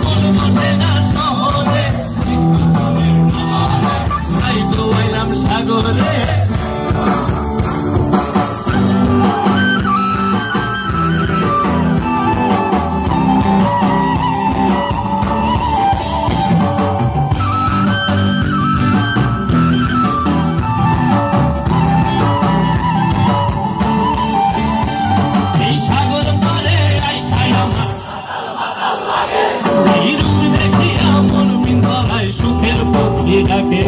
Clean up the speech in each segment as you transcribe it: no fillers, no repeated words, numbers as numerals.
মন বসে না শহরে, তাই তো আইলাম সাগরে। এই সাগর পারে আইসাই এই রূপ দেখিয়া মন বিন্দরায় সুখের পক্ষী ডাকে।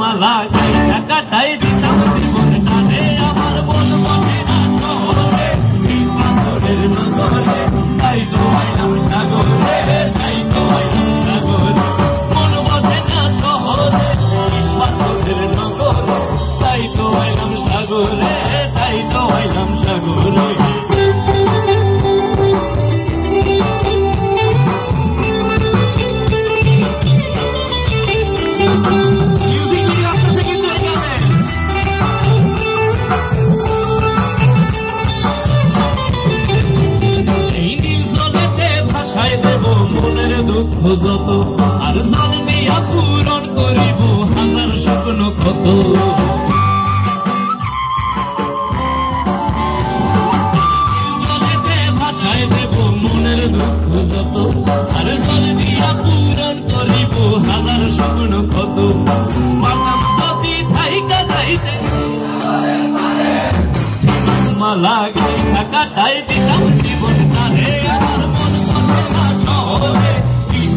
মালা গাইয়া কাটাই দিতাম জীবন টানে, আমার মন বসে না শহরে, এই পাথরের নগরে, তাই তো আইলাম সাগরে, তাই তো আইলাম সাগরে। মন বসে না শহরে, এই পাথরের নগরে, তাই তো আইলাম সাগরে, তাই তো আইলাম সাগরে। দুঃখ যত আর জন্মিয়া পূরণ করিব হাজার স্বপ্ন কত। ভাষায় দেব মনের দুঃখ যত আর জন্মিয়া পূরণ করিব হাজার স্বপ্ন কত। মাতাম যদি থাইকা যাইতে মালা গাইয়া কাটাই দিতাম জীবন তারে, আমার মন বসে না শহরে,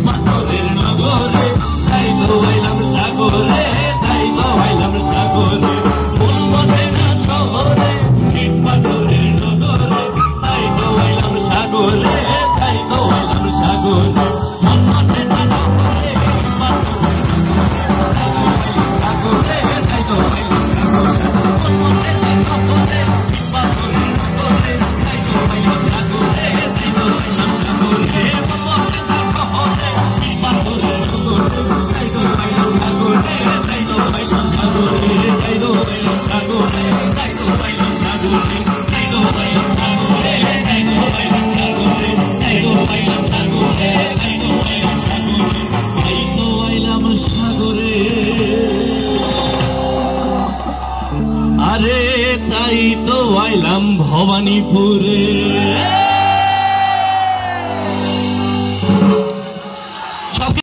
পাথরের নগরে, তাই তো আইলাম সাগরে, তাই তো আইলাম সাগরে। মন বসে না শহরে, পাথরের নগরে, তাই তো আইলাম সাগরে, তাই তো আইলাম সাগরে। মন বসে না শহরে, সাগরে, তাই তো আইলাম সাগরে। মন বসে না শহরে, পাথরের নগরে, তাই তো আইলাম সাগরে, তাই তো আইলাম সাগরে। আরে তাই তো আইলাম ভবানীপুরে।